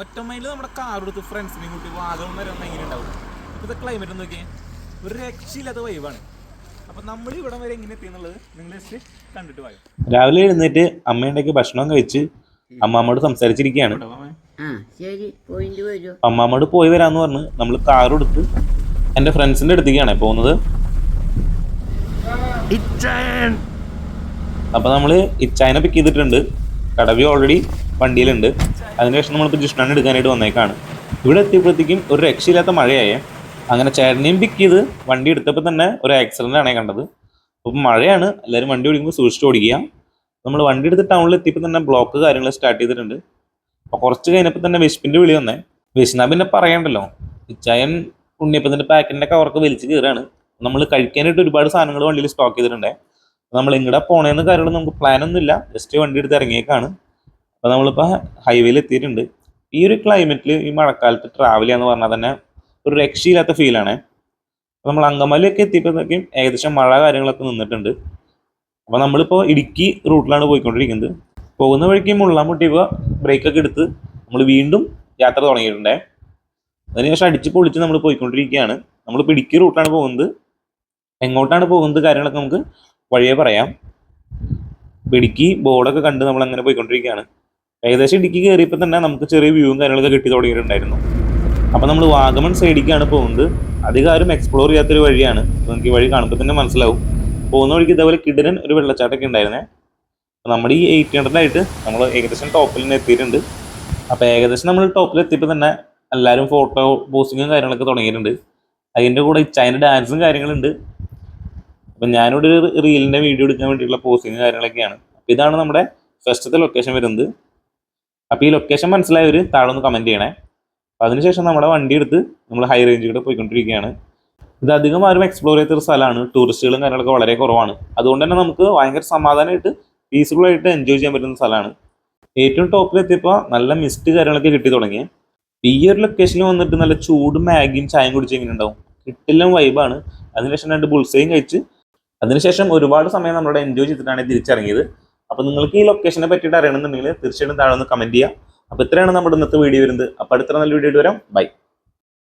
ഒറ്റമൈല് നമ്മുടെ കാർ എടുത്ത് ഫ്രണ്ട്സിനെ കൂട്ടി വാഗമൺ വരെ വന്നാൽ എങ്ങനെ ഉണ്ടാവും? ഇപ്പോഴത്തെ ക്ലൈമറ്റ് നോക്കിയാൽ ഒരു രക്ഷയില്ലാത്ത വൈവാണ്. അപ്പം നമ്മൾ ഇവിടെ വരെ എങ്ങനെ എത്തിയെന്നുള്ളത് നിങ്ങൾ ജസ്റ്റ് കണ്ടിട്ട് പോയോ. രാവിലെ എഴുന്നേറ്റ് അമ്മയുണ്ടാക്കി ഭക്ഷണം കഴിച്ച് അമ്മാമ്മോട് സംസാരിച്ചിരിക്കുകയാണ്. അമ്മാമ്മോട് പോയി വരാന്ന് പറഞ്ഞ് നമ്മൾ കാർ എടുത്ത് എൻ്റെ ഫ്രണ്ട്സിൻ്റെ അടുത്തേക്കാണ് പോകുന്നത്. അപ്പോൾ നമ്മൾ ഇച്ചായനെ പിക്ക് ചെയ്തിട്ടുണ്ട്. കടവി ഓൾറെഡി വണ്ടിയിലുണ്ട്. അതിനുശേഷം നമ്മളിപ്പോൾ ജിഷ്ണാനെ എടുക്കാനായിട്ട് വന്നേക്കാണ്. ഇവിടെ എത്തിയപ്പോഴത്തേക്കും ഒരു രക്ഷയില്ലാത്ത മഴയായേ. അങ്ങനെ ചേട്ടനെയും പിക്ക് ചെയ്ത് വണ്ടി എടുത്തപ്പോൾ തന്നെ ഒരു ആക്സിഡൻ്റ് ആണ് കണ്ടത്. അപ്പം മഴയാണ്, എല്ലാവരും വണ്ടി ഓടിക്കുമ്പോൾ സൂക്ഷിച്ച് ഓടിക്കുക. നമ്മൾ വണ്ടി എടുത്ത് ടൗണിൽ എത്തിയപ്പോൾ തന്നെ ബ്ലോക്ക് കാര്യങ്ങൾ സ്റ്റാർട്ട് ചെയ്തിട്ടുണ്ട്. അപ്പോൾ കുറച്ച് കഴിഞ്ഞപ്പോൾ തന്നെ വിശപ്പിൻ്റെ വിളി വന്നേ. വിശന്നാ പിന്നെ പറയണ്ടല്ലോ, ഇച്ചായൻ ഉണ്ണിയപ്പത്തിൻ്റെ പാക്കറ്റിൻ്റെ കവർക്ക് വലിച്ച് കയറാണ്. നമ്മൾ കഴിക്കാനായിട്ട് ഒരുപാട് സാധനങ്ങൾ വണ്ടിയിൽ സ്റ്റോക്ക് ചെയ്തിട്ടുണ്ട്. നമ്മൾ എങ്ങടെ പോണേന്ന് കാര്യങ്ങൾ നമുക്ക് പ്ലാനൊന്നുമില്ല, ജസ്റ്റ് വണ്ടി എടുത്ത് ഇറങ്ങിയേക്കാണ്. അപ്പോൾ നമ്മളിപ്പോൾ ഹൈവേയിൽ എത്തിയിട്ടുണ്ട്. ഈ ഒരു ക്ലൈമറ്റിൽ ഈ മഴക്കാലത്ത് ട്രാവൽ ചെയ്യാന്ന് പറഞ്ഞാൽ തന്നെ ഒരു രക്ഷയില്ലാത്ത ഫീലാണ്. നമ്മൾ അങ്കമാലിയൊക്കെ എത്തിയപ്പോഴത്തേക്കും ഏകദേശം മഴ കാര്യങ്ങളൊക്കെ നിന്നിട്ടുണ്ട്. അപ്പോൾ നമ്മളിപ്പോൾ ഇടുക്കി റൂട്ടിലാണ് പോയിക്കൊണ്ടിരിക്കുന്നത്. പോകുന്ന വഴിക്ക് മുള്ളാൻ മുട്ടിയപ്പോൾ ബ്രേക്കൊക്കെ എടുത്ത് നമ്മൾ വീണ്ടും യാത്ര തുടങ്ങിയിട്ടുണ്ട്. അതിനുശേഷം അടിച്ച് പൊളിച്ച് നമ്മൾ പോയിക്കൊണ്ടിരിക്കുകയാണ്. നമ്മളിപ്പോൾ ഇടുക്കി റൂട്ടാണ് പോകുന്നത്. എങ്ങോട്ടാണ് പോകുന്നത് കാര്യങ്ങളൊക്കെ നമുക്ക് വഴിയേ പറയാം. ഇടുക്കി ബോർഡൊക്കെ കണ്ട് നമ്മൾ അങ്ങനെ പോയിക്കൊണ്ടിരിക്കുകയാണ്. ഏകദേശം ഇടുക്കി കയറിയപ്പോൾ തന്നെ നമുക്ക് ചെറിയ വ്യൂവും കാര്യങ്ങളൊക്കെ കിട്ടി തുടങ്ങിയിട്ടുണ്ടായിരുന്നു. അപ്പോൾ നമ്മൾ വാഗമൺ സൈഡിലേക്കാണ് പോകുന്നത്. അധികാരം എക്സ്പ്ലോർ ചെയ്യാത്തൊരു വഴിയാണ്. നമുക്ക് ഈ വഴി കാണുമ്പോൾ തന്നെ മനസ്സിലാവും. പോകുന്ന വഴിക്ക് ഇതേപോലെ കിടിലൻ ഒരു വെള്ളച്ചാട്ടമൊക്കെ ഉണ്ടായിരുന്നേ. അപ്പോൾ നമ്മുടെ ഈ 800 നമ്മൾ ഏകദേശം ടോപ്പിൽ നിന്ന് എത്തിയിട്ടുണ്ട്. അപ്പോൾ ഏകദേശം നമ്മൾ ടോപ്പിൽ എത്തിയപ്പോൾ തന്നെ എല്ലാവരും ഫോട്ടോ പോസ്റ്റിങ്ങും കാര്യങ്ങളൊക്കെ തുടങ്ങിയിട്ടുണ്ട്. അതിൻ്റെ കൂടെ ചൈന ഡാൻസും കാര്യങ്ങളുണ്ട്. അപ്പം ഞാനിവിടെ ഒരു റീലിൻ്റെ വീഡിയോ എടുക്കാൻ വേണ്ടിയിട്ടുള്ള പോസ്റ്റിങ് കാര്യങ്ങളൊക്കെയാണ്. അപ്പോൾ ഇതാണ് നമ്മുടെ ഫസ്റ്റത്തെ ലൊക്കേഷൻ വരുന്നത്. അപ്പോൾ ഈ ലൊക്കേഷൻ മനസ്സിലായവർ താഴെ ഒന്ന് കമൻറ്റ് ചെയ്യണേ. അപ്പോൾ അതിനുശേഷം നമ്മുടെ വണ്ടി എടുത്ത് നമ്മൾ ഹൈ റേഞ്ചിലൂടെ പോയിക്കൊണ്ടിരിക്കുകയാണ്. ഇത് അധികം ആരും എക്സ്പ്ലോർ ചെയ്യാത്തൊരു സ്ഥലമാണ്. ടൂറിസ്റ്റുകളും കാര്യങ്ങളൊക്കെ വളരെ കുറവാണ്. അതുകൊണ്ട് തന്നെ നമുക്ക് ഭയങ്കര സമാധാനമായിട്ട് പീസ്ഫുള്ളായിട്ട് എൻജോയ് ചെയ്യാൻ പറ്റുന്ന സ്ഥലമാണ്. ഏറ്റവും ടോപ്പിലെത്തിയപ്പോൾ നല്ല മിസ്റ്റ് കാര്യങ്ങളൊക്കെ കിട്ടി തുടങ്ങി. ഈ ഒരു ലൊക്കേഷനിൽ വന്നിട്ട് നല്ല ചൂട് മാഗിയും ചായയും കുടിച്ച് എങ്ങനെ ഉണ്ടാവും, കിട്ടില്ല വൈബാണ്. അതിനുശേഷം 2 ബുൾസയും കഴിച്ച് അതിനുശേഷം ഒരുപാട് സമയം നമ്മളോട് എൻജോയ് ചെയ്തിട്ടാണ് തിരിച്ചിറങ്ങിയത്. അപ്പോൾ നിങ്ങൾക്ക് ഈ ലൊക്കേഷനെ പറ്റിയിട്ട് അറിയണമെന്നുണ്ടെങ്കിൽ തീർച്ചയായിട്ടും താഴെ ഒന്ന് കമൻറ്റ് ചെയ്യുക. അപ്പോൾ ഇത്രയാണ് നമ്മുടെ ഇന്നത്തെ വീഡിയോ വരുന്നത്. അപ്പോൾ അടുത്ത നല്ല വീഡിയോ വരാം. ബൈ.